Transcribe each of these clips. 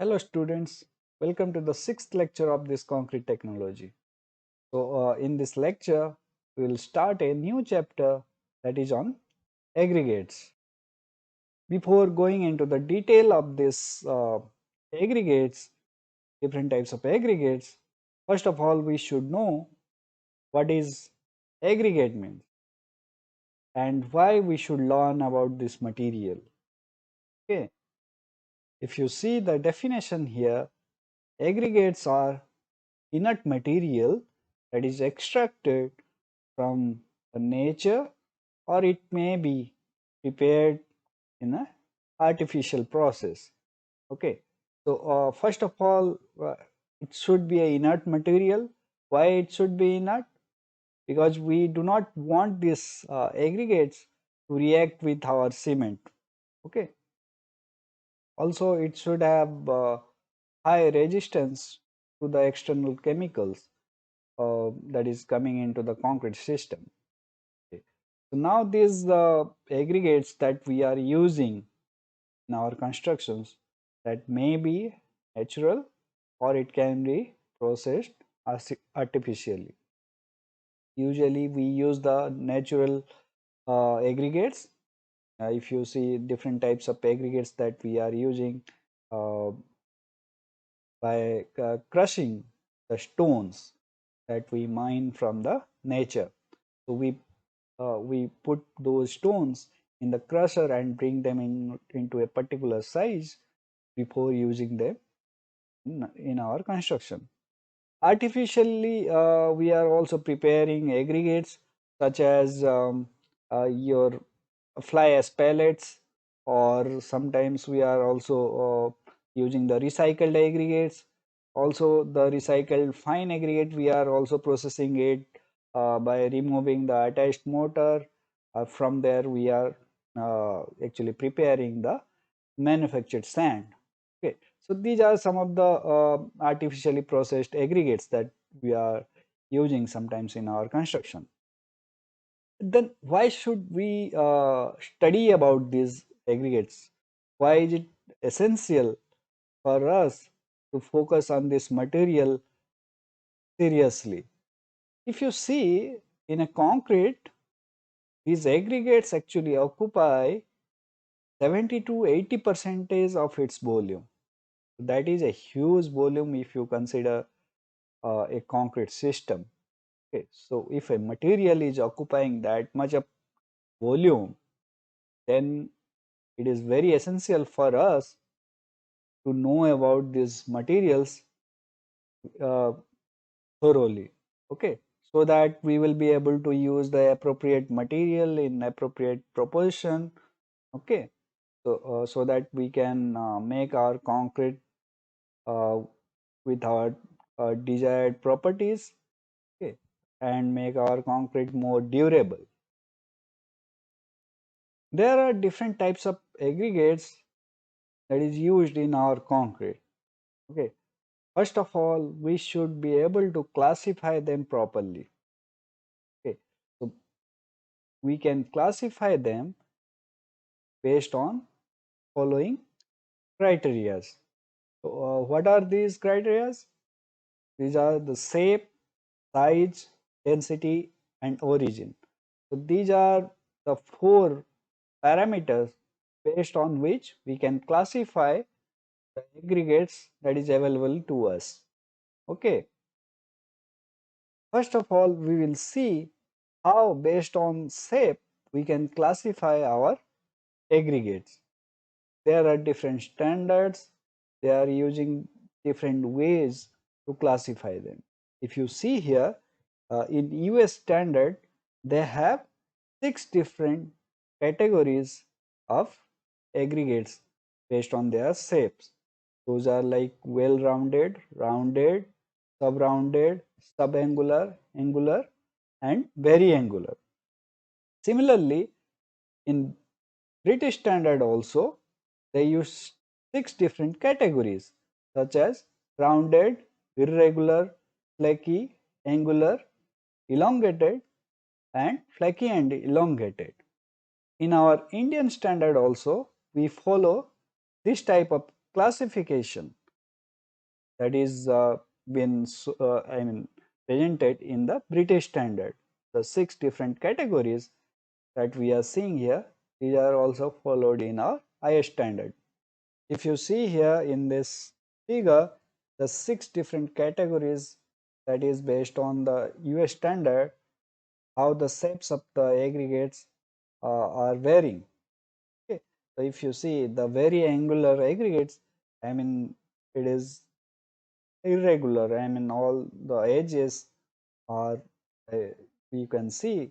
Hello students, welcome to the sixth lecture of this concrete technology. In this lecture, we will start a new chapter that is on aggregates. Before going into the detail of this aggregates, different types of aggregates, first of all we should know what is aggregate means and why we should learn about this material. Okay, if you see the definition here, aggregates are inert material that is extracted from the nature, or it may be prepared in a artificial process. Okay, first of all, it should be a inert material. Why it should be inert? Because we do not want these aggregates to react with our cement. Okay, also it should have high resistance to the external chemicals that is coming into the concrete system. Okay. So now these aggregates that we are using in our constructions, that may be natural or it can be processed artificially. Usually we use the natural aggregates. If you see different types of aggregates that we are using uh, by crushing the stones that we mine from the nature. So we put those stones in the crusher and bring them into a particular size before using them in our construction. Artificially, we are also preparing aggregates such as your fly ash pellets, or sometimes we are also using the recycled aggregates. Also the recycled fine aggregate, we are also processing it by removing the attached mortar. From there we are actually preparing the manufactured sand. Okay, so these are some of the artificially processed aggregates that we are using sometimes in our construction. Then why should we study about these aggregates? Why is it essential for us to focus on this material seriously? If you see in a concrete, these aggregates actually occupy 70 to 80 percentage of its volume. That is a huge volume if you consider a concrete system. Okay, so if a material is occupying that much of volume, then it is very essential for us to know about these materials uh, thoroughly. Okay, so that we will be able to use the appropriate material in appropriate proportion. Okay, so that we can make our concrete uh, with our desired properties. Okay, and make our concrete more durable. There are different types of aggregates that is used in our concrete. Okay, first of all, we should be able to classify them properly. Okay, so we can classify them based on following criteria. So, what are these criteria? These are the shape, size, density, and origin. So these are the four parameters based on which we can classify the aggregates that is available to us. Okay, first of all, we will see how based on shape we can classify our aggregates. There are different standards, they are using different ways to classify them. If you see here, in US standard, they have 6 different categories of aggregates based on their shapes. Those are like well-rounded, rounded, sub-rounded, subangular, angular, and very angular. Similarly, in British standard also, they use 6 different categories such as rounded, irregular, flaky, angular, elongated, and flaky and elongated. In our Indian standard also, we follow this type of classification. that is been I mean presented in the British standard. The 6 different categories that we are seeing here, these are also followed in our IS standard. If you see here in this figure, the 6 different categories that is based on the US standard, how the shapes of the aggregates are varying. Okay. So if you see the very angular aggregates, I mean it is irregular. I mean all the edges are you can see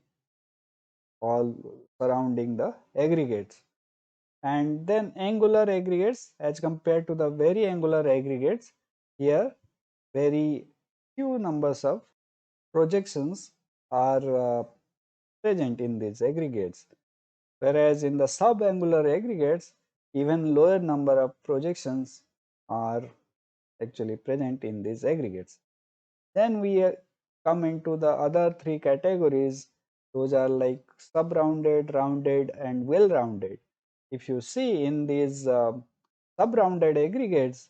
all surrounding the aggregates. And then angular aggregates as compared to the very angular aggregates, here very few numbers of projections are present in these aggregates, whereas in the subangular aggregates even lower number of projections are actually present in these aggregates. Then we come into the other 3 categories. Those are like sub-rounded, rounded and well-rounded. If you see in these sub-rounded aggregates,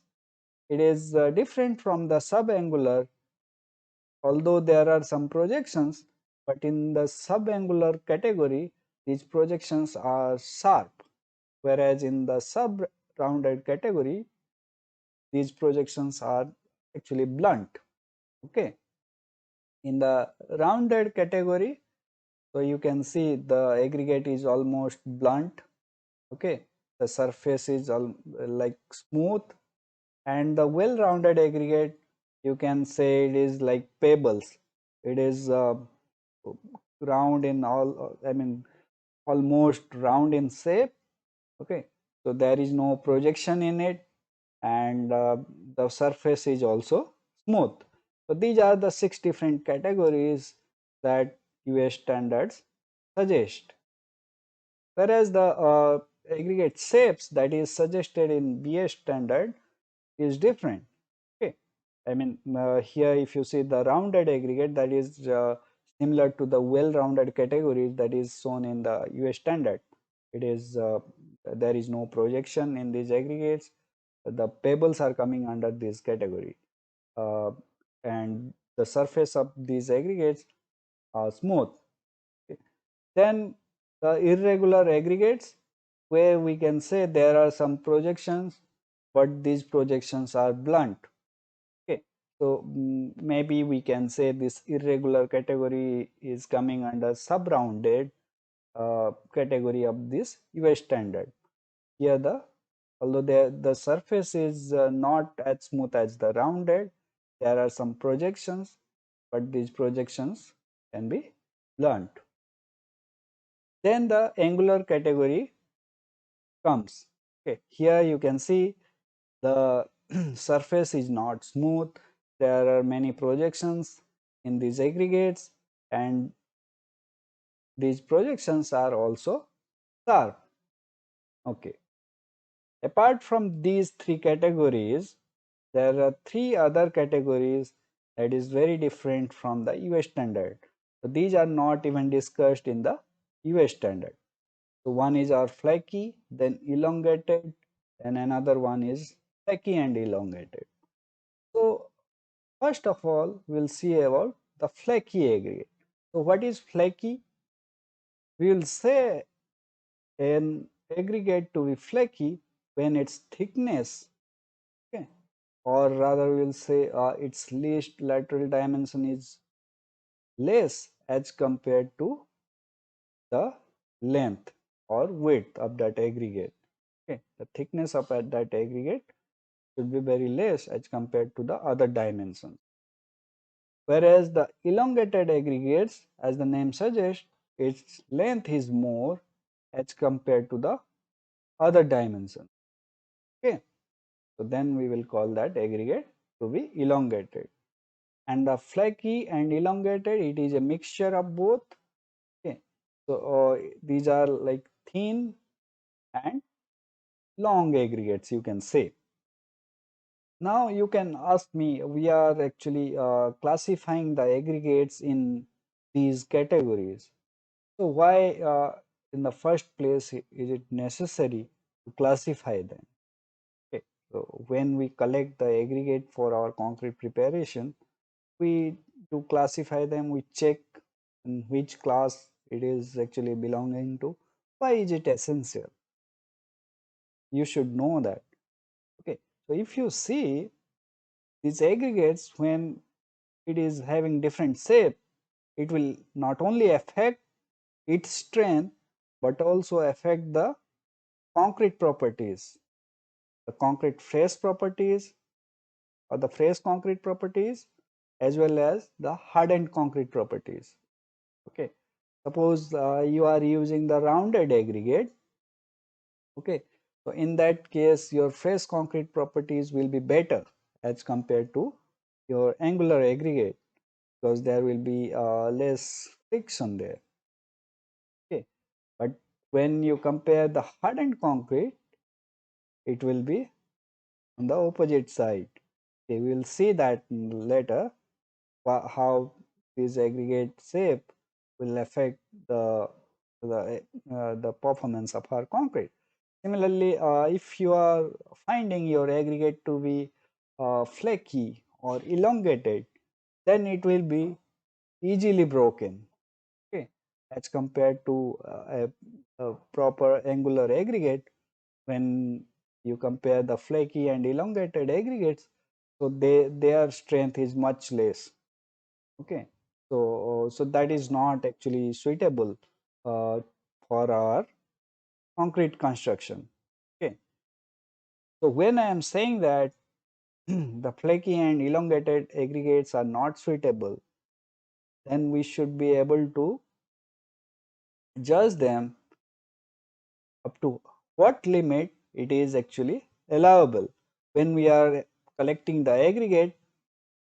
it is different from the subangular, although there are some projections, but in the subangular category, these projections are sharp, whereas in the sub-rounded category, these projections are actually blunt. Okay. In the rounded category, so you can see the aggregate is almost blunt. Okay, the surface is all like smooth, and the well-rounded aggregate, you can say it is like pebbles. It is round in all, I mean almost round in shape. Okay, so there is no projection in it, and the surface is also smooth. So these are the 6 different categories that US standards suggest, whereas the aggregate shapes that is suggested in BS standard is different. Okay, I mean here if you see the rounded aggregate, that is similar to the well-rounded categories that is shown in the US standard. It is there is no projection in these aggregates. The pebbles are coming under this category, uh, and the surface of these aggregates are smooth. Okay. Then the irregular aggregates, where we can say there are some projections, but these projections are blunt. Okay, so maybe we can say this irregular category is coming under sub-rounded category of this US standard. Here although the surface is not as smooth as the rounded, there are some projections, but these projections can be blunt. Then the angular category comes. Okay, here you can see the surface is not smooth. There are many projections in these aggregates, and these projections are also sharp. Okay. Apart from these 3 categories, there are 3 other categories that is very different from the US standard. So these are not even discussed in the US standard. So one is our flaky, then elongated, and another one is flaky and elongated. So first of all, we'll see about the flaky aggregate. So what is flaky? We will say an aggregate to be flaky when its thickness, okay, or rather we'll say its least lateral dimension is less as compared to the length or width of that aggregate. Okay, the thickness of that aggregate should be very less as compared to the other dimensions. Whereas the elongated aggregates, as the name suggests, its length is more as compared to the other dimensions. Okay, so then we will call that aggregate to be elongated. And the flaky and elongated, it is a mixture of both. Okay, so these are like thin and long aggregates, you can say. Now you can ask me, we are actually classifying the aggregates in these categories. So why in the first place is it necessary to classify them? Okay. So when we collect the aggregate for our concrete preparation, we to classify them, we check in which class it is actually belonging to. Why is it essential? You should know that. Okay, so if you see these aggregates, when it is having different shape, it will not only affect its strength but also affect the concrete properties, the concrete phase properties or the phase concrete properties, as well as the hardened concrete properties. Okay, suppose you are using the rounded aggregate. Okay, so in that case your phase concrete properties will be better as compared to your angular aggregate, because there will be less friction there. Okay, but when you compare the hardened concrete, it will be on the opposite side. Okay, we will see that later, how this aggregate shape will affect the performance of our concrete. Similarly, if you are finding your aggregate to be flaky or elongated, then it will be easily broken. Okay, as compared to a proper angular aggregate, when you compare the flaky and elongated aggregates, so their strength is much less. Okay, so that is not actually suitable for our concrete construction. Okay, so when I am saying that the flaky and elongated aggregates are not suitable, then we should be able to judge them up to what limit it is actually allowable. When we are collecting the aggregate,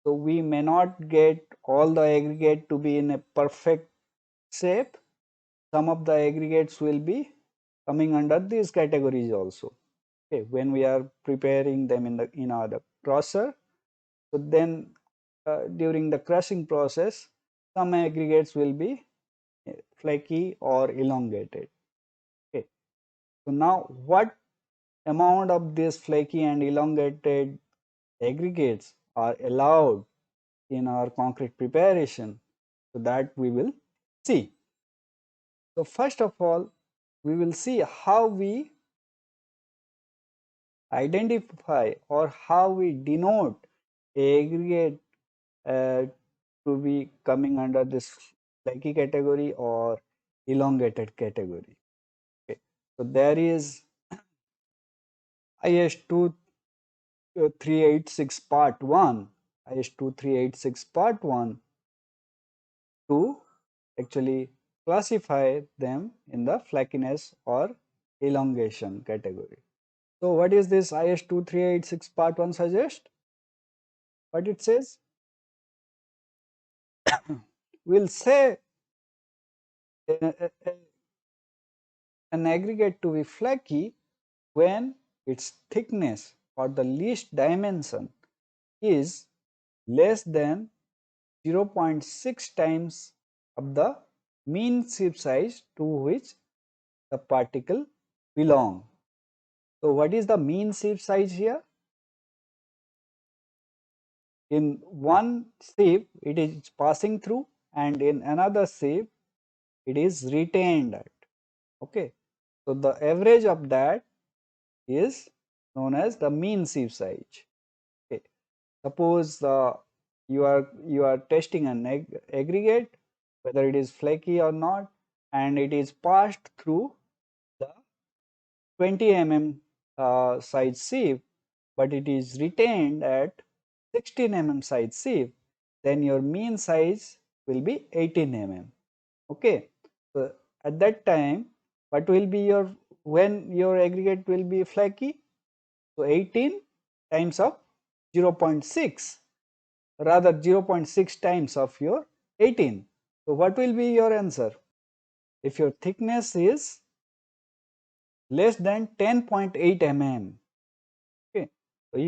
so we may not get all the aggregate to be in a perfect shape. Some of the aggregates will be coming under these categories also. Okay, when we are preparing them in our crusher, so then during the crushing process, some aggregates will be flaky or elongated. Okay, so now what amount of these flaky and elongated aggregates are allowed in our concrete preparation, so that we will see. So first of all, we will see how we identify or how we denote aggregate uh, to be coming under this flaky category or elongated category. Okay. So there is IS 2386 part 1, IS 2386 part 1 to actually classify them in the flakiness or elongation category. So what is this IS 2386 part 1 suggest? What it says? We'll say an aggregate to be flaky when its thickness or the least dimension is less than 0.6 times of the mean sheave size to which the particle belong. So what is the mean sheave size here? In one sheave it is passing through, and in another sheave it is retained at. Okay, so the average of that is known as the mean sheave size. Okay, suppose you are testing an aggregate, whether it is flaky or not, and it is passed through the 20 mm size sieve, but it is retained at 16 mm size sieve, then your mean size will be 18 mm. Okay, so at that time, what will be your, when your aggregate will be flaky? So 18 times of 0.6, rather 0.6 times of your 18. So what will be your answer? If your thickness is less than 10.8 mm. Okay, so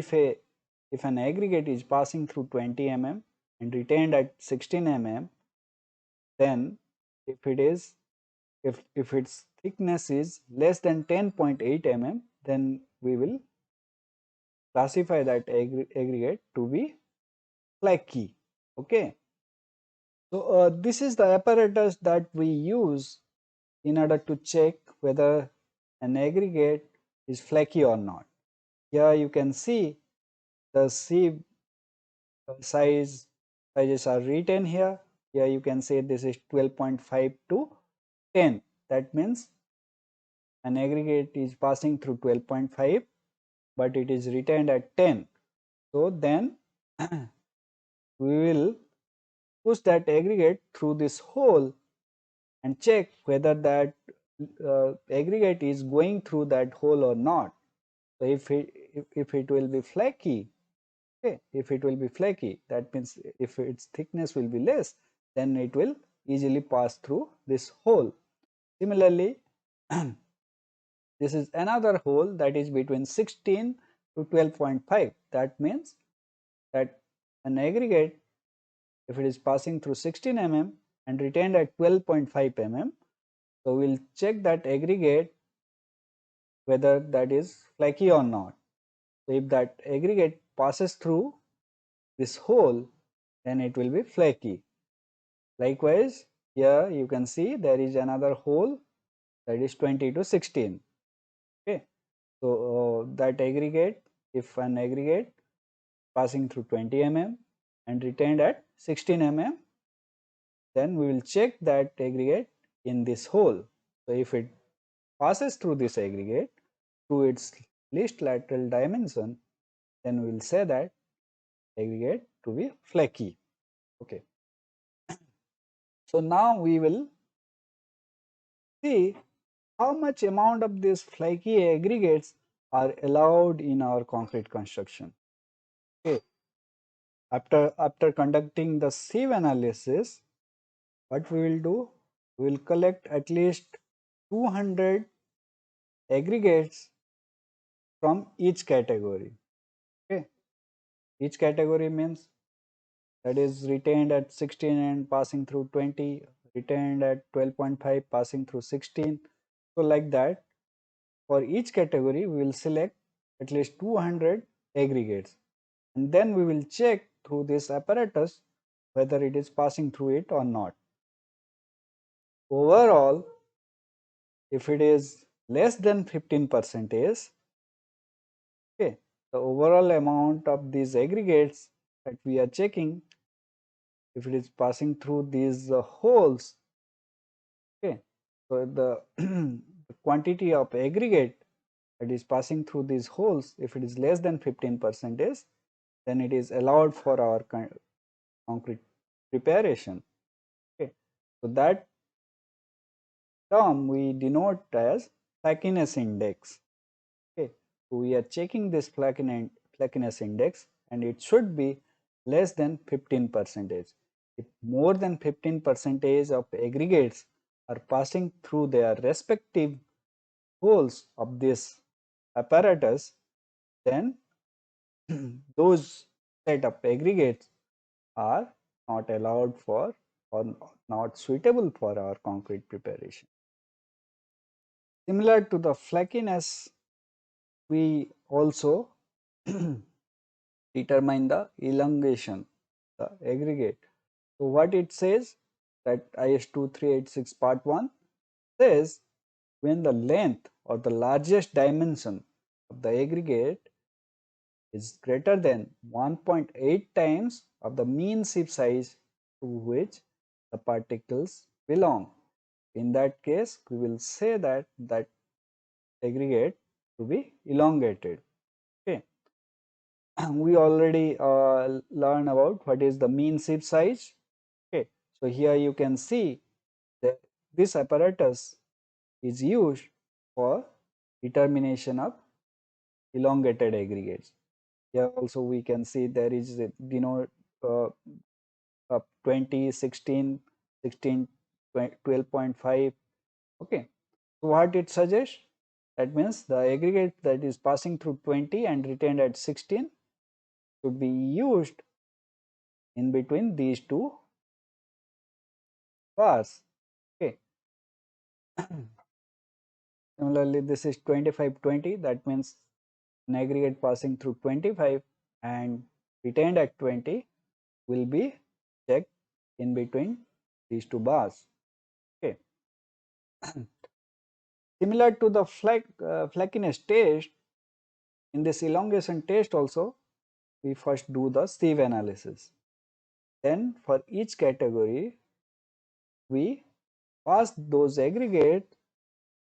if an aggregate is passing through 20 mm and retained at 16 mm, then if it is, if its thickness is less than 10.8 mm, then we will classify that aggregate to be flaky. Okay. So this is the apparatus that we use in order to check whether an aggregate is flaky or not. Here you can see the sieve sizes are written here. Here you can say this is 12.5 to 10. That means an aggregate is passing through 12.5, but it is retained at 10. So then we will push that aggregate through this hole and check whether that aggregate is going through that hole or not. So if it will be flaky, okay, if it will be flaky, that means if its thickness will be less, then it will easily pass through this hole. Similarly, this is another hole that is between 16 to 12.5. That means that an aggregate, if it is passing through 16 mm and retained at 12.5 mm, so we will check that aggregate whether that is flaky or not. So if that aggregate passes through this hole, then it will be flaky. Likewise, here you can see there is another hole that is 20 to 16. Okay. So that aggregate, if an aggregate passing through 20 mm and retained at 16 mm, then we will check that aggregate in this hole. So if it passes through this aggregate to its least lateral dimension, then we will say that aggregate to be flaky. Okay. So now we will see how much amount of these flaky aggregates are allowed in our concrete construction. Okay. After conducting the sieve analysis, what we will do? We will collect at least 200 aggregates from each category. Okay. Each category means that is retained at 16 and passing through 20, retained at 12.5 passing through 16. So like that, for each category we will select at least 200 aggregates, and then we will check through this apparatus whether it is passing through it or not. Overall, if it is less than 15 percentage, okay, the overall amount of these aggregates that we are checking, if it is passing through these holes, okay, so the, the quantity of aggregate that is passing through these holes, if it is less than 15 percentage, then it is allowed for our concrete preparation. Okay, so that term we denote as flakiness index. Okay, so we are checking this flakiness index, and it should be less than 15 percentage. If more than 15 percentage of aggregates are passing through their respective holes of this apparatus, then those set of aggregates are not allowed for or not suitable for our concrete preparation. Similar to the flakiness, we also determine the elongation, the aggregate. So what it says, that IS 2386 part 1 says, when the length or the largest dimension of the aggregate is greater than 1.8 times of the mean sieve size to which the particles belong. In that case, we will say that that aggregate to be elongated. Okay. We already learned about what is the mean sieve size. Okay. So here you can see that this apparatus is used for determination of elongated aggregates. Here also we can see there is a denote uh, 20, 16, 16, 12.5. Okay. So what it suggests? That means the aggregate that is passing through 20 and retained at 16 should be used in between these two bars. Okay. Similarly, this is 25, 20. That means an aggregate passing through 25 and retained at 20 will be checked in between these two bars. Okay. Similar to the flakiness test, in this elongation test also, we first do the sieve analysis. Then for each category, we pass those aggregates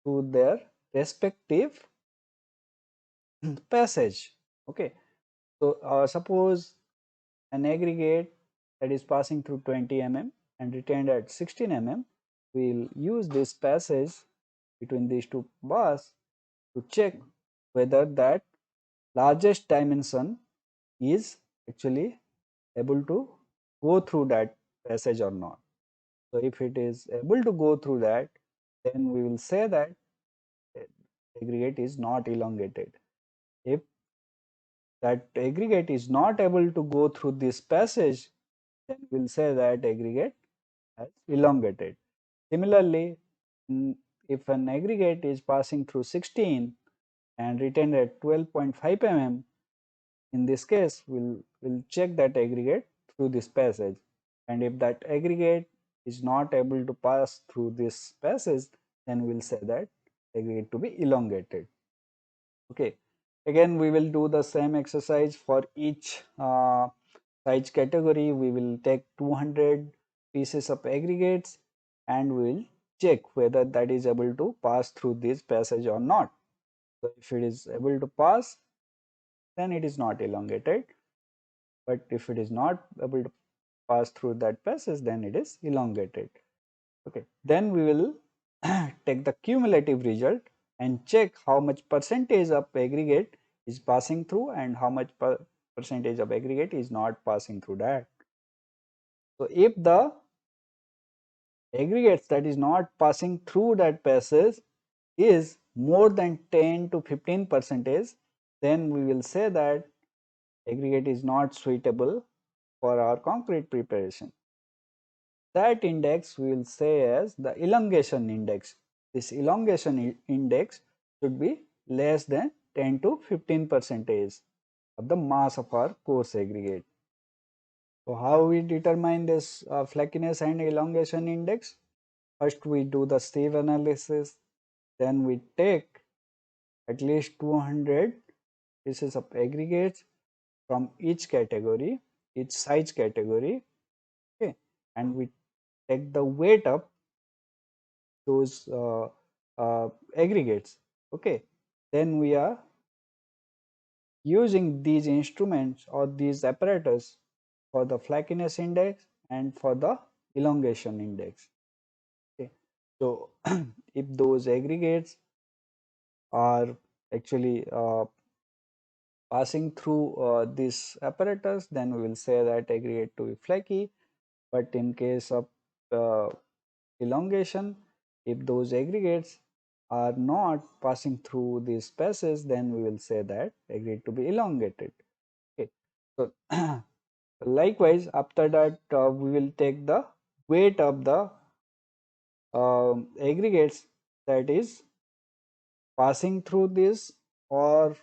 to their respective passage. Okay. So suppose an aggregate that is passing through 20 mm and retained at 16 mm, we will use this passage between these two bars to check whether that largest dimension is actually able to go through that passage or not. So if it is able to go through that, then we will say that aggregate is not elongated. If that aggregate is not able to go through this passage, then we will say that aggregate has elongated. Similarly, if an aggregate is passing through 16 and retained at 12.5 mm, in this case we'll check that aggregate through this passage, and if that aggregate is not able to pass through this passage, then we'll say that aggregate to be elongated. Okay, again we will do the same exercise for each size category. We will take 200 pieces of aggregates and we will check whether that is able to pass through this passage or not. So if it is able to pass, then it is not elongated, but if it is not able to pass through that passage, then it is elongated. Okay, then we will take the cumulative result and check how much percentage of aggregate is passing through and how much percentage of aggregate is not passing through that. So if the aggregates that is not passing through that passage is more than 10 to 15 percentage, then we will say that aggregate is not suitable for our concrete preparation. That index we will say as the elongation index. This elongation index should be less than 10 to 15 percentage of the mass of our coarse aggregate. So how we determine this flakiness and elongation index? First we do the sieve analysis, then we take at least 200 pieces of aggregates from each category, each size category, okay, and we take the weight of those aggregates. Okay, then we are using these instruments or these apparatus for the flakiness index and for the elongation index. Okay, so if those aggregates are actually passing through this apparatus, then we will say that aggregate to be flaky. But in case of uh, elongation, if those aggregates are not passing through these passes, then we will say that aggregate to be elongated. Okay. So likewise, after that we will take the weight of the aggregates that is passing through this or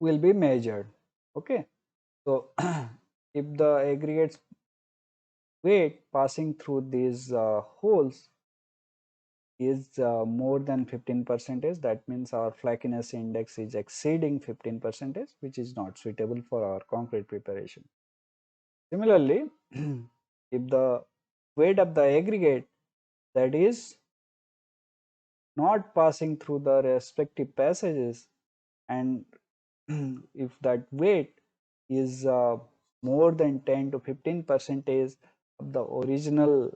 will be measured. Okay. So if the aggregates weight passing through these holes is more than 15 percentage, that means our flakiness index is exceeding 15 percentage, which is not suitable for our concrete preparation. Similarly, if the weight of the aggregate that is not passing through the respective passages, and if that weight is more than 10 to 15 percentage of the original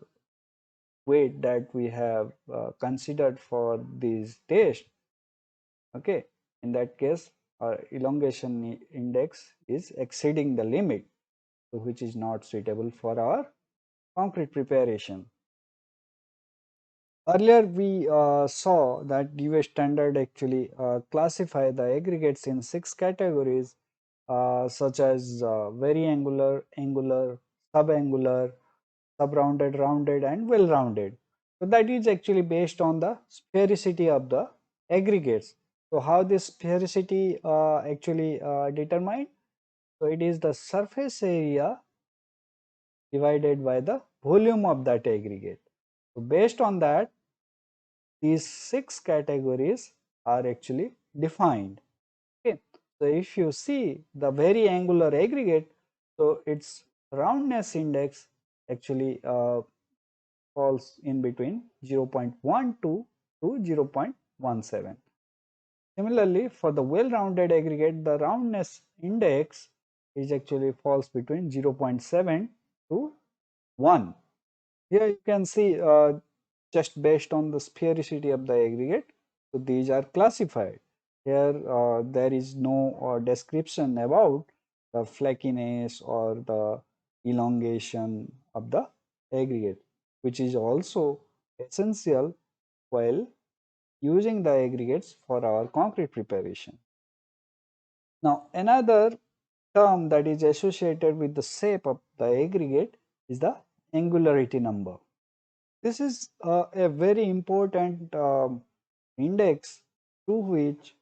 weight that we have considered for this test, okay, in that case our elongation index is exceeding the limit, so which is not suitable for our concrete preparation. Earlier we saw that US standard actually classify the aggregates in 6 categories such as very angular, angular, subangular, sub-rounded, rounded and well rounded. So that is actually based on the sphericity of the aggregates. So how this sphericity actually determined? So it is the surface area divided by the volume of that aggregate. So based on that, these 6 categories are actually defined. Okay. So if you see the very angular aggregate, so its roundness index actually falls in between 0.12 to 0.17. Similarly, for the well-rounded aggregate, the roundness index is actually falls between 0.7 to 1. Here you can see just based on the sphericity of the aggregate, so these are classified. Here there is no description about the flakiness or the elongation of the aggregate, which is also essential while using the aggregates for our concrete preparation. Now another term that is associated with the shape of the aggregate is the angularity number. This is a very important index through which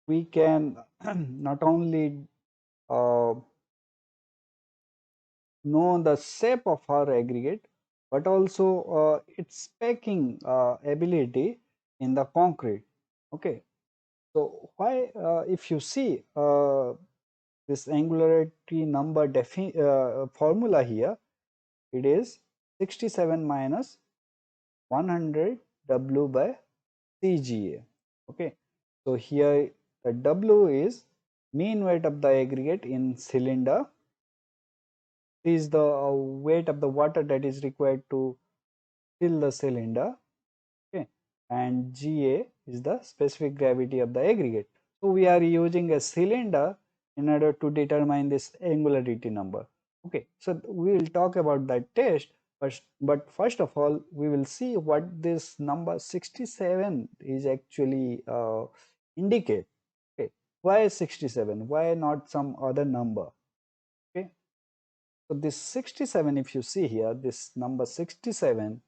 we can not only uh, know the shape of our aggregate, but also its packing ability in the concrete. Okay, so why if you see this angularity number formula here, it is 67 minus 100 W by CGA. Okay, so here the W is mean weight of the aggregate in cylinder. Is the weight of the water that is required to fill the cylinder. Okay, and Ga is the specific gravity of the aggregate. So we are using a cylinder in order to determine this angularity number. Okay, so we will talk about that test, but first of all we will see what this number 67 is actually indicate. Okay, why 67? Why not some other number? Okay, so this 67, if you see here, this number 67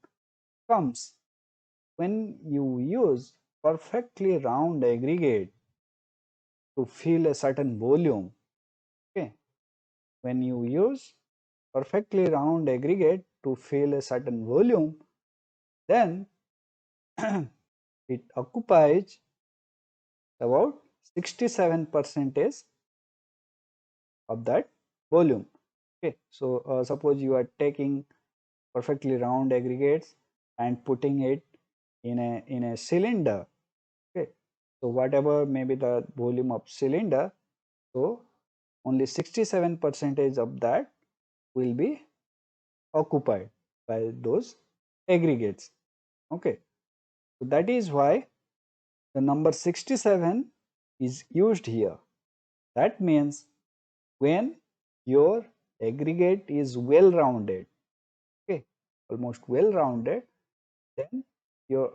comes when you use perfectly round aggregate to fill a certain volume. Okay, when you use perfectly round aggregate to fill a certain volume, then it occupies about 67 percentage of that volume. Okay, so suppose you are taking perfectly round aggregates and putting it in a cylinder. Okay, so whatever may be the volume of cylinder, so only 67 percentage of that will be occupied by those aggregates. Okay, so that is why the number 67 is used here. That means when your aggregate is well rounded, okay, almost well rounded, then your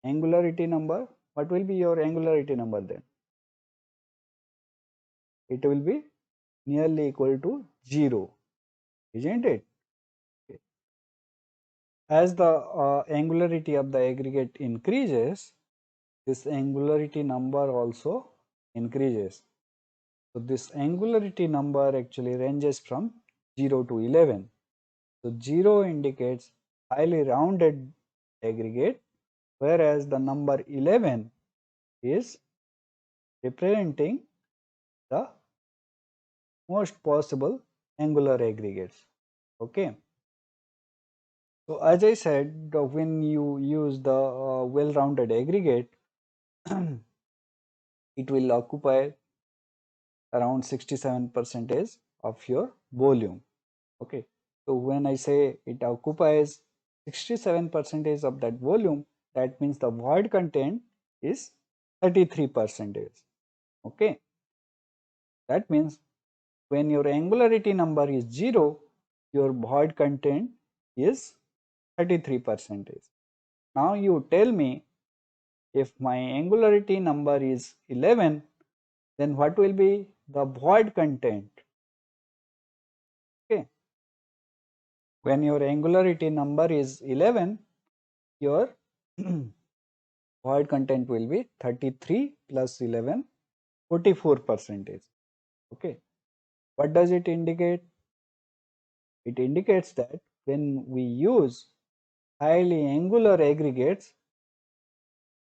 angularity number, what will be your angularity number then? It will be nearly equal to 0, isn't it? Okay. As the angularity of the aggregate increases, this angularity number also increases. So this angularity number actually ranges from 0 to 11. So 0 indicates highly rounded aggregate, whereas the number 11 is representing the most possible angular aggregates. Okay. So as I said, when you use the well-rounded aggregate, it will occupy around 67 percentage of your volume. Okay, so when I say it occupies 67 percentage of that volume, that means the void content is 33 percentage. Okay, that means when your angularity number is 0, your void content is 33 percentage. Now you tell me, if my angularity number is 11, then what will be the void content? Okay, when your angularity number is 11, your void content will be 33 plus 11, 44%. Okay. What does it indicate? It indicates that when we use highly angular aggregates,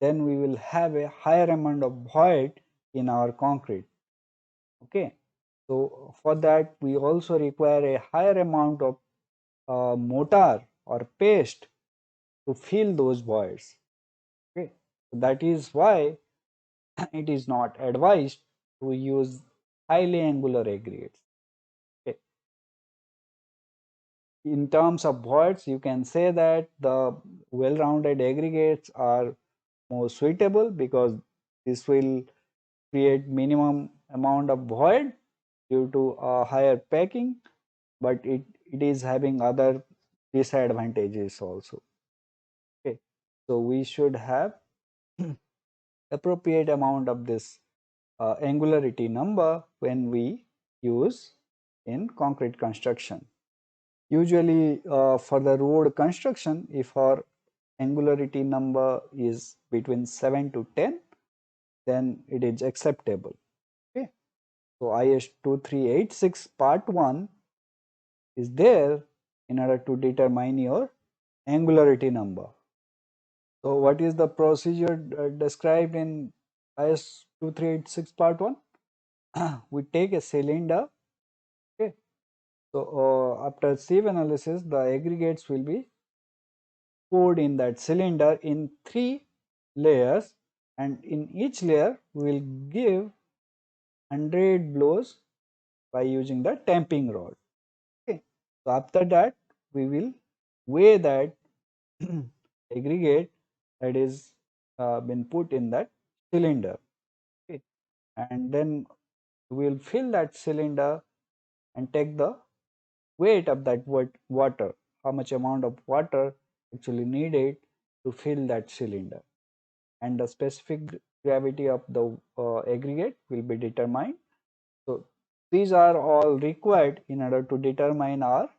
then we will have a higher amount of void in our concrete. Okay. So for that we also require a higher amount of mortar or paste to fill those voids. Okay. So that is why it is not advised to use highly angular aggregates. Okay. In terms of voids, you can say that the well-rounded aggregates are more suitable because this will create minimum amount of void due to a higher packing, but it is having other disadvantages also. Okay. So we should have appropriate amount of this angularity number when we use in concrete construction. Usually for the road construction, if our angularity number is between 7 to 10, then it is acceptable. Okay. So IS 2386 part 1 is there in order to determine your angularity number. So what is the procedure described in IS 2386 part 1? We take a cylinder. Okay. So after sieve analysis, the aggregates will be poured in that cylinder in 3 layers, and in each layer we will give 100 blows by using the tamping rod. Okay. So after that we will weigh that aggregate that is been put in that cylinder. Okay. And then we will fill that cylinder and take the weight of that water, how much amount of water actually needed to fill that cylinder, and the specific gravity of the aggregate will be determined. So these are all required in order to determine our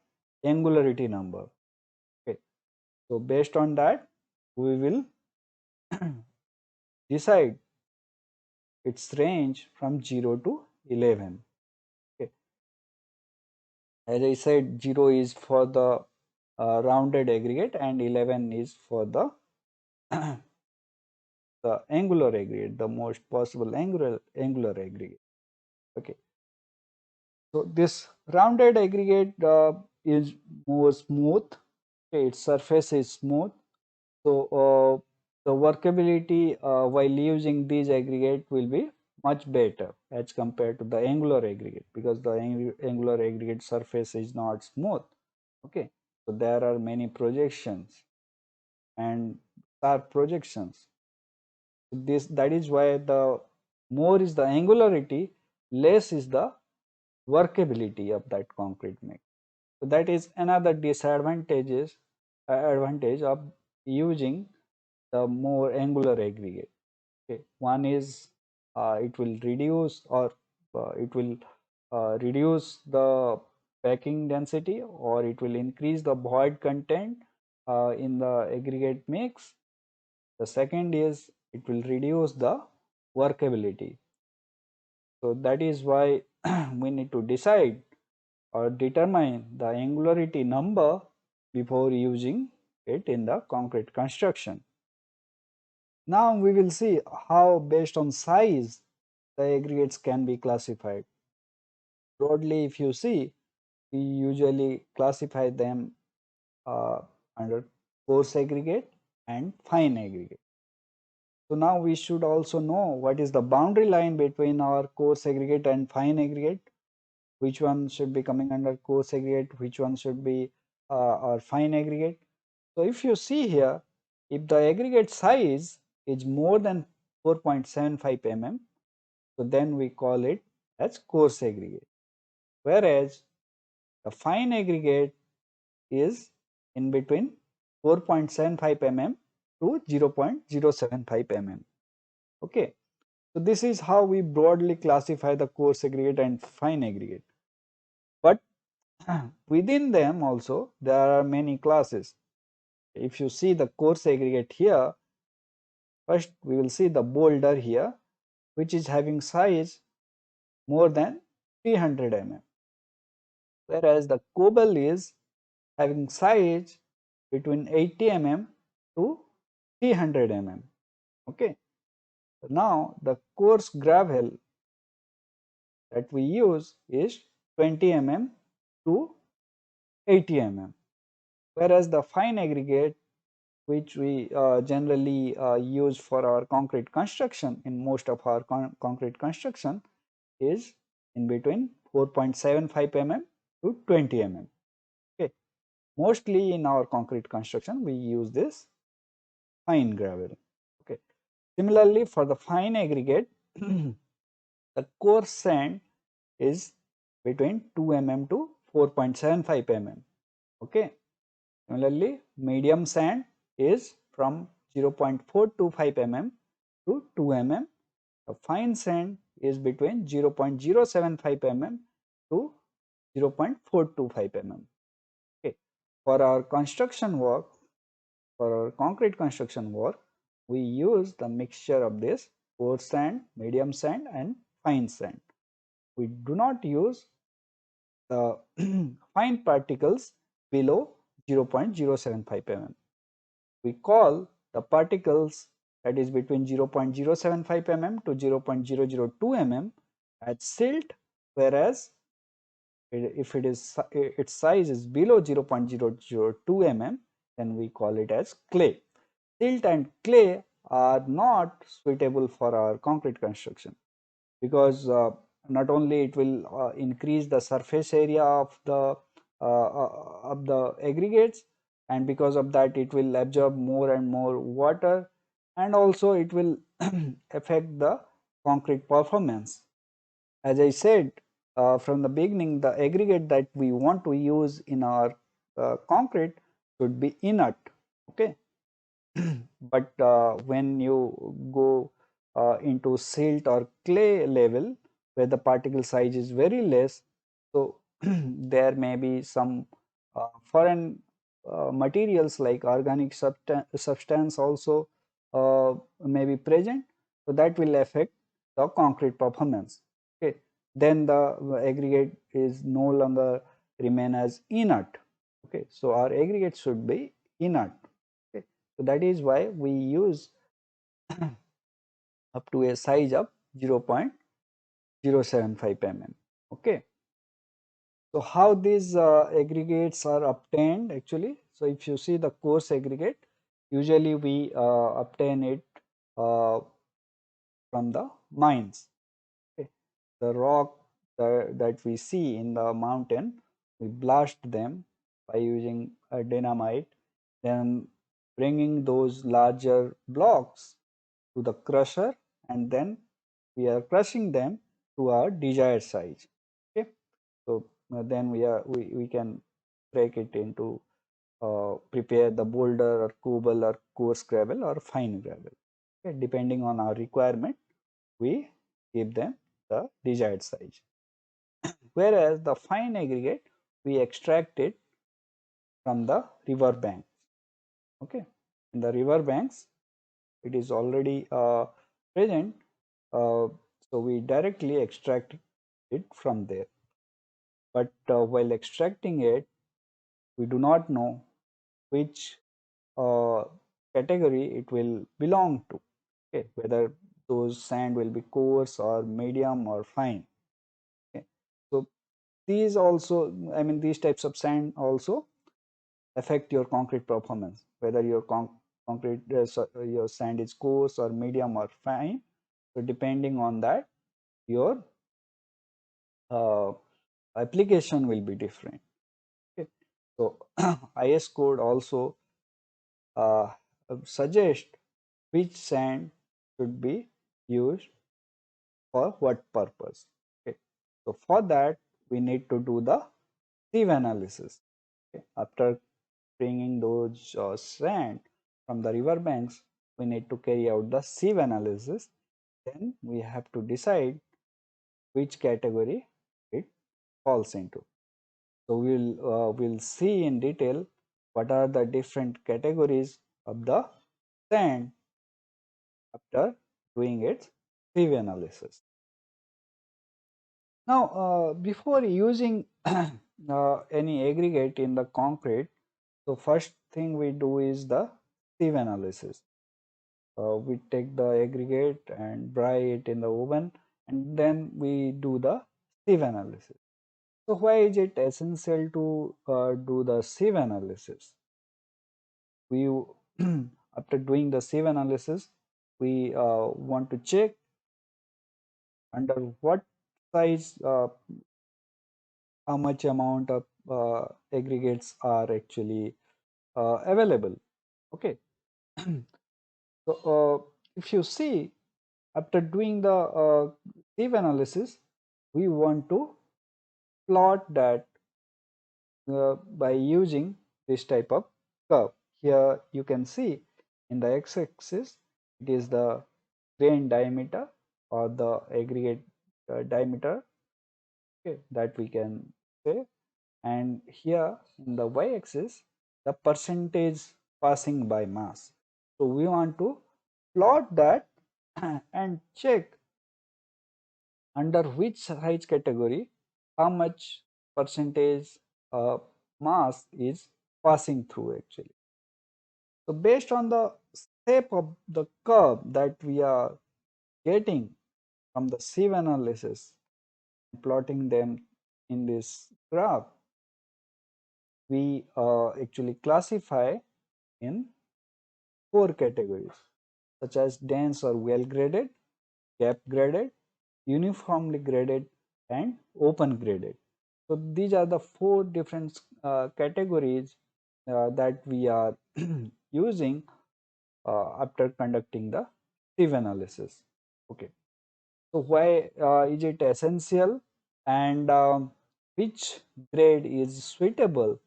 angularity number. Okay. So based on that we will decide its range from 0 to 11. Okay. As I said, 0 is for the rounded aggregate and 11 is for the the angular aggregate, the most possible angular aggregate. Okay. So this rounded aggregate is more smooth. Okay, its surface is smooth. So the workability while using these aggregate will be much better as compared to the angular aggregate, because the angular aggregate surface is not smooth. Okay. So there are many projections and sharp projections. That is why the more is the angularity, less is the workability of that concrete mix. So that is another advantage of using the more angular aggregate. Okay. One is it will reduce, or it will reduce the packing density, or it will increase the void content in the aggregate mix. The second is it will reduce the workability. So that is why we need to decide or determine the angularity number before using it in the concrete construction. Now we will see how, based on size, the aggregates can be classified. Broadly, if you see, we usually classify them uh, under coarse aggregate and fine aggregate. So now we should also know what is the boundary line between our coarse aggregate and fine aggregate, which one should be coming under coarse aggregate, which one should be our fine aggregate. So if you see here, if the aggregate size is more than 4.75 mm, so then we call it as coarse aggregate, whereas the fine aggregate is in between 4.75 mm to 0.075 mm. Okay. So this is how we broadly classify the coarse aggregate and fine aggregate. But within them also there are many classes. If you see the coarse aggregate here, First we will see the boulder here, which is having size more than 300 mm, whereas the cobble is having size between 80 mm to 300 mm. Okay. Now the coarse gravel that we use is 20 mm to 80 mm, whereas the fine aggregate, which we generally use for our concrete construction in most of our concrete construction, is in between 4.75 mm to 20 mm. Okay. Mostly in our concrete construction we use this fine gravel. Okay. Similarly, for the fine aggregate, the coarse sand is between 2 mm to 4.75 mm. Okay. Similarly, medium sand is from 0.425 mm to 2 mm. The fine sand is between 0.075 mm to 0.425 mm. Okay. For our construction work, for our concrete construction work, we use the mixture of this coarse sand, medium sand and fine sand. We do not use the fine particles below 0.075 mm. We call the particles that is between 0.075 mm to 0.002 mm as silt, whereas if its size is below 0.002 mm, then we call it as clay. Silt and clay are not suitable for our concrete construction, because not only it will increase the surface area of the aggregates, and because of that it will absorb more and more water, and also it will affect the concrete performance. As I said from the beginning, the aggregate that we want to use in our concrete should be inert. Okay. But when you go into silt or clay level, where the particle size is very less, so there may be some foreign materials like organic substance also may be present, so that will affect the concrete performance. Okay. Then the aggregate is no longer remain as inert. Okay. So our aggregate should be inert. Okay. So that is why we use up to a size of 0.075 mm. Okay. So how these aggregates are obtained actually? So if you see the coarse aggregate, usually we obtain it uh, from the mines. Okay. The rock that we see in the mountain, we blast them by using a dynamite, then bringing those larger blocks to the crusher, and then we are crushing them to our desired size. Okay. So then we can break it into prepare the boulder or cobble or coarse gravel or fine gravel. Okay. Depending on our requirement, we give them the desired size. Whereas the fine aggregate, we extract it from the river banks. Okay. In the river banks, it is already present, so we directly extract it from there. But while extracting it, we do not know which uh, category it will belong to. Okay. Whether those sand will be coarse or medium or fine. Okay. So these also, I mean, these types of sand also affect your concrete performance, whether your concrete your sand is coarse or medium or fine. So depending on that, your uh, application will be different. Okay. So IS code also uh, suggest which sand should be used for what purpose. Okay. So for that we need to do the sieve analysis. Okay. After bringing those sand from the river banks, we need to carry out the sieve analysis. Then we have to decide which category it falls into. So we'll see in detail what are the different categories of the sand after doing its sieve analysis. Now, before using any aggregate in the concrete, so first thing we do is the sieve analysis. We take the aggregate and dry it in the oven, and then we do the sieve analysis. So why is it essential to do the sieve analysis? We after doing the sieve analysis, we want to check under what size, how much amount of aggregates are actually available. Okay, so if you see, after doing the sieve analysis, we want to plot that by using this type of curve. Here you can see in the x-axis it is the grain diameter or the aggregate diameter, okay, that we can say, and here in the y-axis the percentage passing by mass. So we want to plot that and check under which size category how much percentage uh, mass is passing through actually. So based on the shape of the curve that we are getting from the sieve analysis, plotting them in this graph, we actually classify in four categories such as dense or well graded, gap graded, uniformly graded, and open graded. So these are the four different categories that we are using after conducting the sieve analysis. Okay, so why is it essential, and which grade is suitable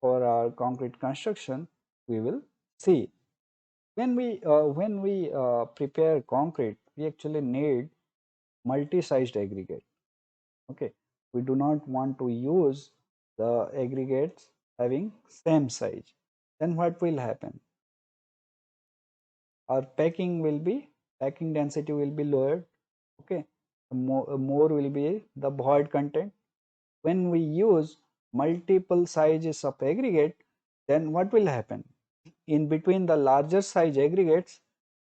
for our concrete construction? We will see. When we prepare concrete, we actually need multi-sized aggregate. Okay, we do not want to use the aggregates having same size. Then what will happen? Our packing density will be lowered. Okay, more will be the void content. When we use multiple sizes of aggregate, then what will happen? In between the larger size aggregates,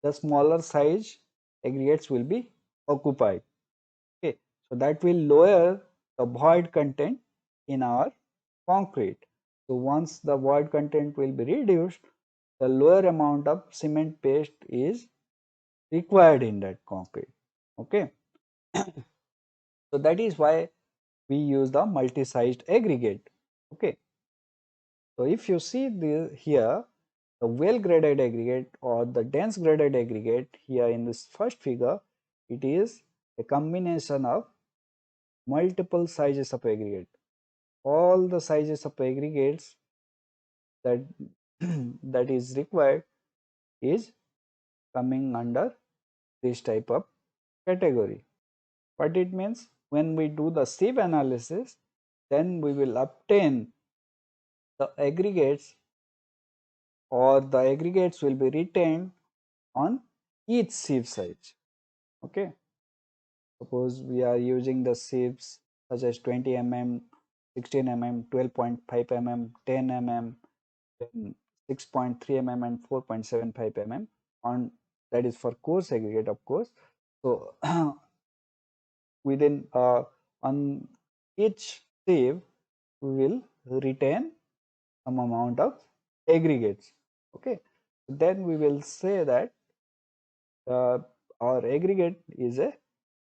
the smaller size aggregates will be occupied. Okay, so that will lower the void content in our concrete. So once the void content will be reduced, the lower amount of cement paste is required in that concrete. Okay, so that is why we use the multi-sized aggregate. Okay, so if you see here, the well graded aggregate or the dense graded aggregate here in this first figure, it is a combination of multiple sizes of aggregate. All the sizes of aggregates that that is required is coming under this type of category. What it means, when we do the sieve analysis, then we will obtain the aggregates, or the aggregates will be retained on each sieve size. Okay, suppose we are using the sieves such as 20 mm, 16 mm, 12.5 mm, 10 mm, 6.3 mm and 4.75 mm on, that is for coarse aggregate of course. So within on each sieve we will retain some amount of aggregates. Okay, then we will say that uh, our aggregate is a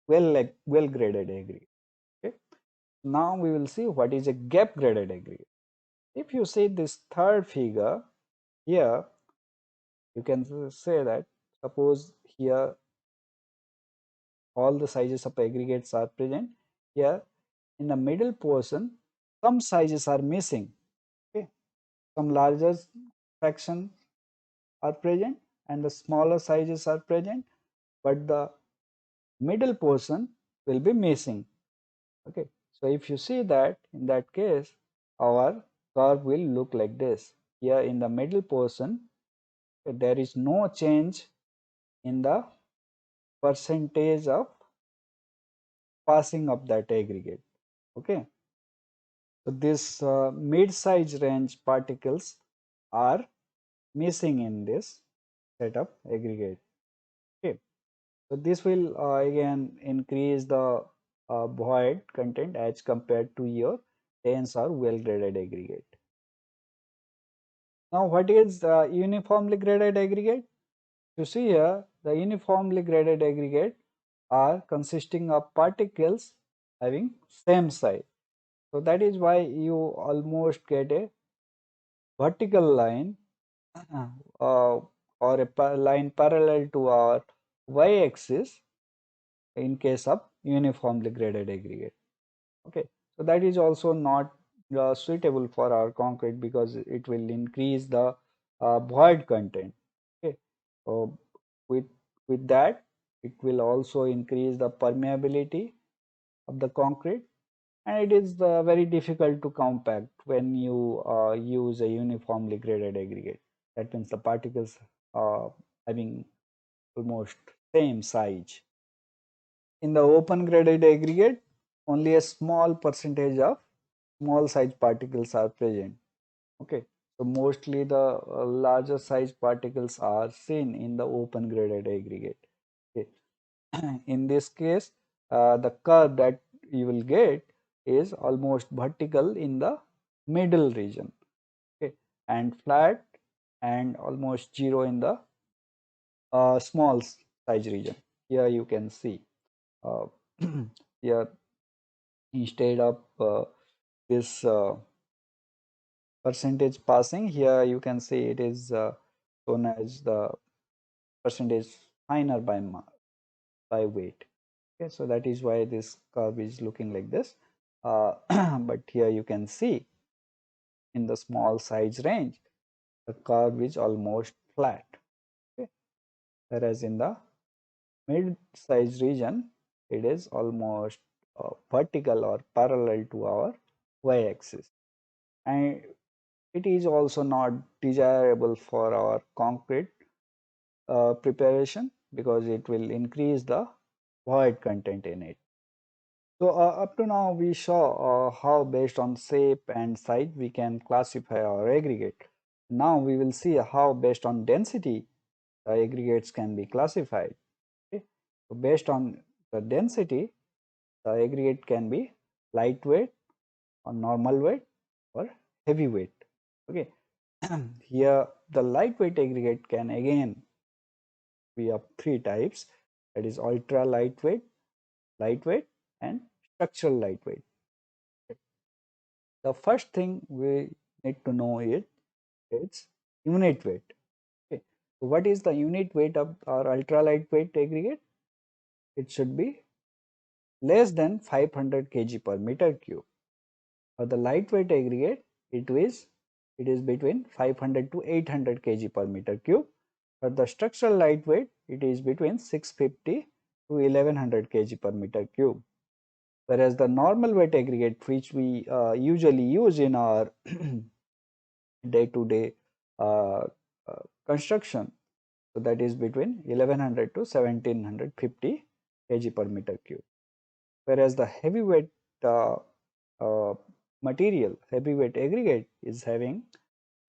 well graded aggregate. Okay, now we will see what is a gap graded aggregate. If you see this third figure here, you can say that suppose here all the sizes of aggregates are present. Here in the middle portion some sizes are missing. Okay, some larger fractions are present and the smaller sizes are present, but the middle portion will be missing. Okay, so if you see that, in that case our curve will look like this. Here in the middle portion there is no change in the percentage of passing of that aggregate. Okay, so this mid-size range particles are missing in this set of aggregate. Okay, so this will again increase the void content as compared to your dense or well-graded aggregate. Now, what is uniformly graded aggregate? You see here, the uniformly graded aggregate are consisting of particles having same size. So that is why you almost get a vertical line or a line parallel to our y-axis in case of uniformly graded aggregate. Okay, so that is also not suitable for our concrete because it will increase the void content. Okay, so with that, it will also increase the permeability of the concrete, and it is very difficult to compact when you use a uniformly graded aggregate. That means the particles having almost same size. In the open graded aggregate, only a small percentage of small size particles are present. Okay, so mostly the larger size particles are seen in the open graded aggregate. Okay. In this case, the curve that you will get is almost vertical in the middle region, okay, and flat and almost zero in the small size region. Here you can see uh, here instead of this percentage passing, here you can see it is shown as the percentage finer by weight. Okay, so that is why this curve is looking like this. But here you can see in the small size range, the curve is almost flat. Okay, whereas in the mid size region, it is almost vertical or parallel to our y-axis, and it is also not desirable for our concrete preparation because it will increase the void content in it. So up to now we saw how based on shape and size we can classify our aggregate. Now we will see how based on density the aggregates can be classified. Okay. So based on the density, the aggregate can be lightweight or normal weight or heavyweight. Okay. Here the lightweight aggregate can again be of three types, that is ultra lightweight, lightweight and structural lightweight. The first thing we need to know is its unit weight. Okay. So what is the unit weight of our ultra lightweight aggregate? It should be less than 500 kg per meter cube. For the lightweight aggregate, it is between 500 to 800 kg per meter cube. For the structural lightweight, it is between 650 to 1100 kg per meter cube. Whereas the normal weight aggregate, which we usually use in our day-to-day uh, construction, so that is between 1100 to 1750 kg per meter cube. Whereas the heavyweight uh, uh, material, heavyweight aggregate is having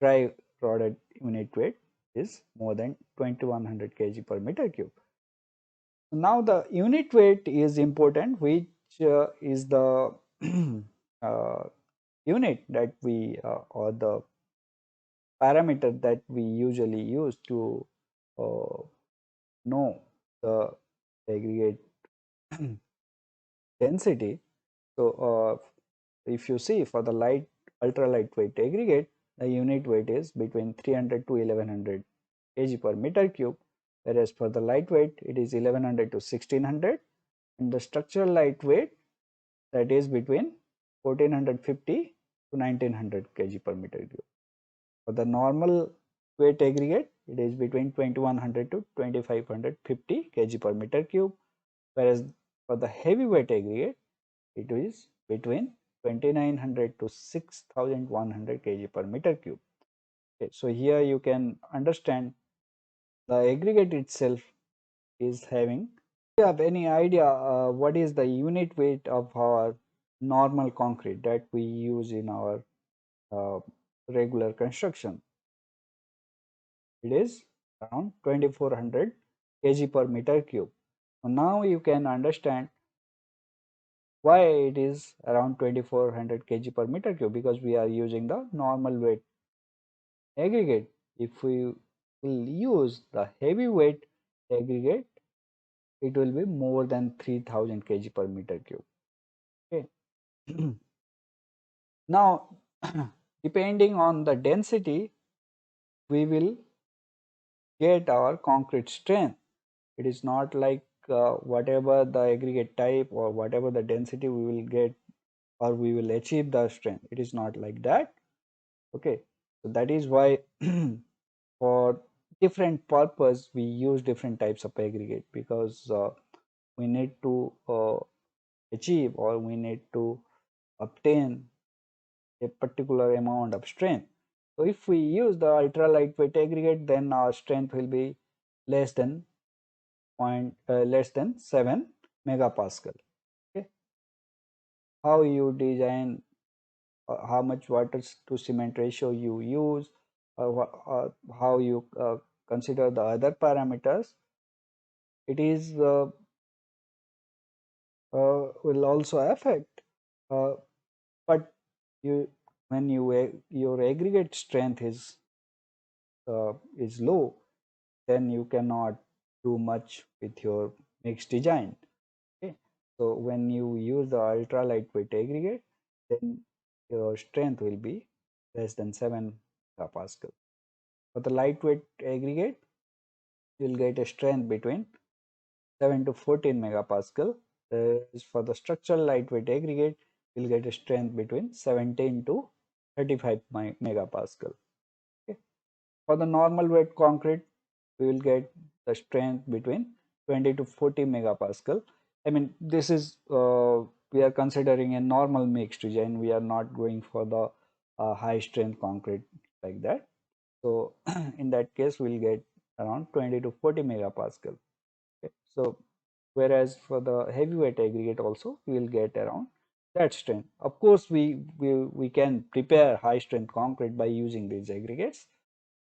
dry roded unit weight is more than 2100 kg per meter cube. Now the unit weight is important, which is the uh, unit that we or the parameter that we usually use to uh, know the aggregate density. So if you see for the ultra lightweight aggregate, the unit weight is between 300 to 1100 kg per meter cube, whereas for the lightweight it is 1100 to 1600, and the structural lightweight, that is between 1450 to 1900 kg per meter cube. For the normal weight aggregate, it is between 2100 to 2550 kg per meter cube, whereas for the heavyweight aggregate, it is between 2900 to 6100 kg per meter cube. Okay, so here you can understand the aggregate itself is having Do you have any idea what is the unit weight of our normal concrete that we use in our uh, regular construction? It is around 2400 kg per meter cube. So now you can understand why it is around 2400 kg per meter cube, because we are using the normal weight aggregate. If we will use the heavy weight aggregate, it will be more than 3000 kg per meter cube. Okay. Now, depending on the density, we will get our concrete strength. It is not like whatever the aggregate type or whatever the density we will get or we will achieve the strength. It is not like that. Okay. So that is why for different purpose we use different types of aggregate, because we need to achieve or we need to obtain a particular amount of strength. So if we use the ultra lightweight aggregate, then our strength will be less than less than 7 megapascal. Okay. How you design, how much water to cement ratio you use, how you consider the other parameters, it is will also affect. Uh, but you when your aggregate strength is low, then you cannot do much with your mix design. Okay. So when you use the ultra lightweight aggregate, then your strength will be less than 7 Pascal. For the lightweight aggregate, you will get a strength between 7 to 14 megapascal. Whereas for the structural lightweight aggregate, you will get a strength between 17 to 35 megapascal. Okay. For the normal weight concrete, we will get the strength between 20 to 40 megapascal. I mean, this is we are considering a normal mix design. We are not going for the high strength concrete like that. So in that case, we'll get around 20 to 40 megapascal. Okay. So whereas for the heavyweight aggregate also, we will get around that strength. Of course, we can prepare high strength concrete by using these aggregates.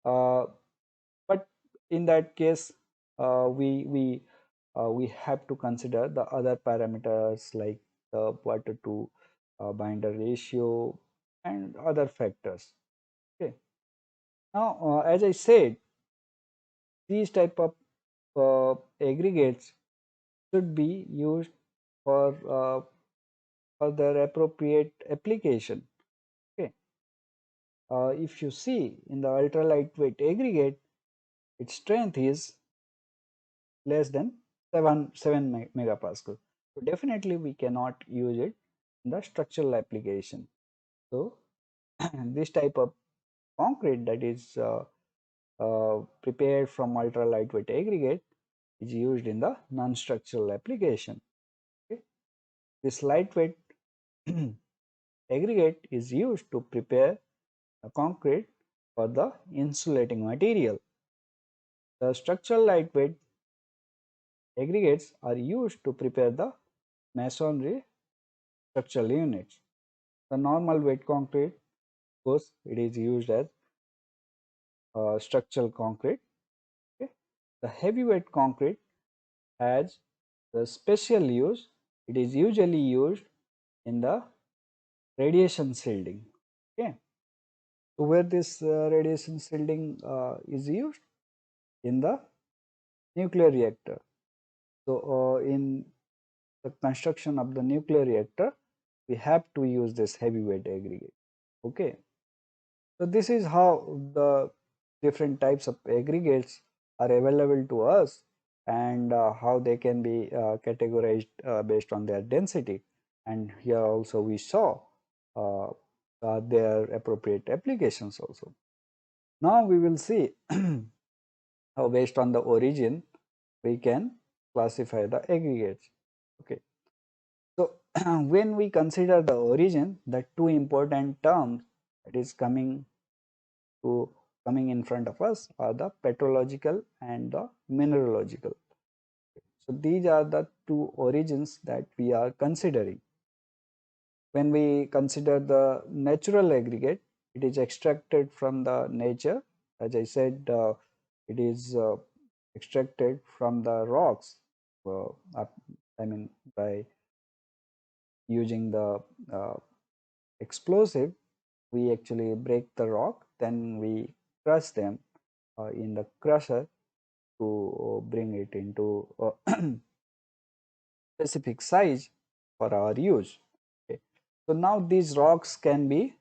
But in that case, we have to consider the other parameters like the water to binder ratio and other factors. Okay. Now, as I said, these type of aggregates should be used for their appropriate application. Okay. If you see in the ultra lightweight aggregate, its strength is less than 7 megapascal. So definitely we cannot use it in the structural application. So this type of concrete that is prepared from ultra lightweight aggregate is used in the non-structural application. Okay. This lightweight aggregate is used to prepare a concrete for the insulating material. The structural lightweight aggregates are used to prepare the masonry structural units. The normal weight concrete, of course, it is used as structural concrete. Okay. The heavyweight concrete has the special use. It is usually used in the radiation shielding. Okay. So where this radiation shielding is used in the nuclear reactor. So in the construction of the nuclear reactor, we have to use this heavyweight aggregate. Okay. So this is how the different types of aggregates are available to us, and how they can be categorized based on their density. And here also we saw uh, their appropriate applications also. Now we will see how based on the origin we can classify the aggregates. Okay. So when we consider the origin, the two important terms that is to coming in front of us are the petrological and the mineralogical. So these are the two origins that we are considering. When we consider the natural aggregate, it is extracted from the nature. As I said, it is extracted from the rocks. Uh, up- I mean, by using the uh, explosive, we actually break the rock, then we crush them in the crusher to bring it into a specific size for our use. Okay. So now these rocks can be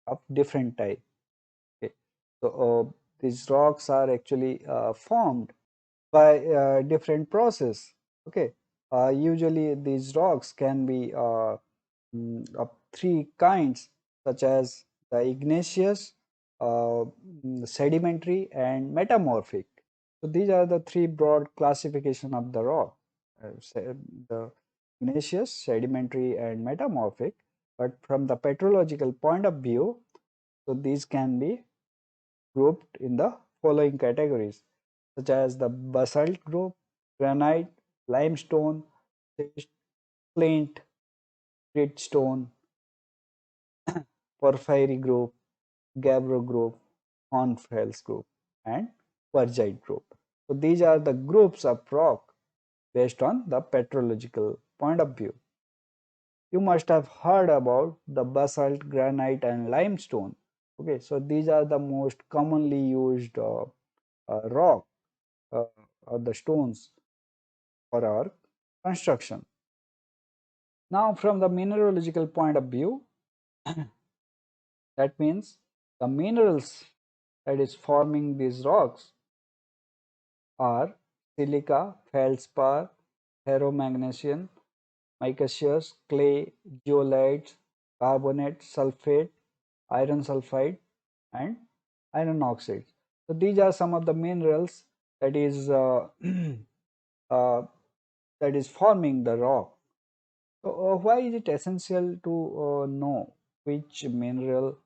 of different type. Okay. So these rocks are actually formed by different process. Okay. Usually these rocks can be of three kinds, such as the igneous, sedimentary, and metamorphic. So these are the three broad classification of the rock: the igneous, sedimentary, and metamorphic. But from the petrological point of view, so these can be grouped in the following categories, such as the basalt group, granite, limestone, schist, flint, gritstone, porphyry group, gabbro group, hornfels group, and quartzite group. So these are the groups of rock based on the petrological point of view. You must have heard about the basalt, granite, and limestone. Okay, so these are the most commonly used rock uh, or the stones for our construction. Now, from the mineralogical point of view, that means the minerals that is forming these rocks are silica, feldspar, ferromagnesian, micaceous, clay, zeolites, carbonate, sulfate, iron sulfide, and iron oxide. So these are some of the minerals that is uh, that is forming the rock. So, why is it essential to know which mineral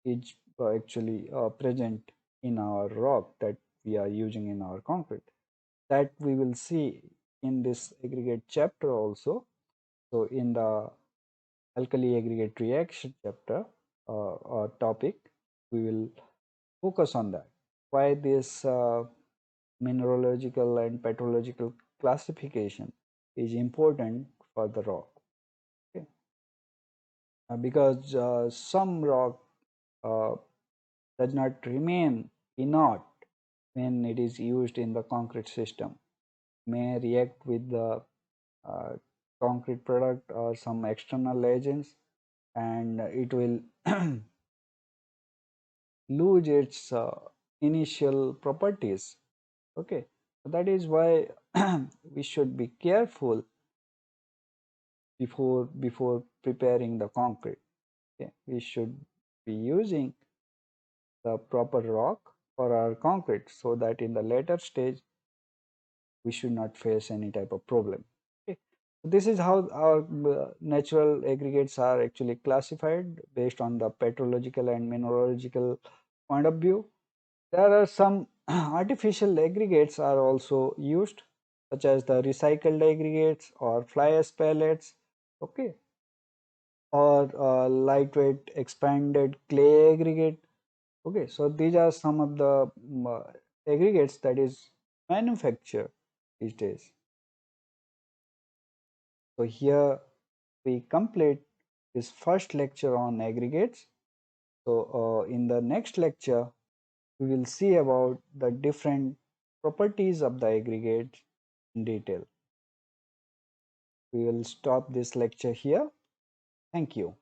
is actually present in our rock that we are using in our concrete? That we will see in this aggregate chapter also. So, in the alkali aggregate reaction chapter or topic, we will focus on that. Why this mineralogical and petrological classification is important for the rock. Okay. Because some rock uh, does not remain inert when it is used in the concrete system, may react with the uh, concrete product or some external agents, and it will lose its initial properties. Okay, so that is why we should be careful before preparing the concrete. Okay, we should be using the proper rock for our concrete so that in the later stage we should not face any type of problem. Okay. This is how our natural aggregates are actually classified based on the petrological and mineralogical point of view. There are some artificial aggregates are also used, such as the recycled aggregates or fly ash pellets, okay, or lightweight expanded clay aggregate. Okay, so these are some of the aggregates that is manufactured these days. So here we complete this first lecture on aggregates. So in the next lecture, we will see about the different properties of the aggregates in detail. We will stop this lecture here. Thank you.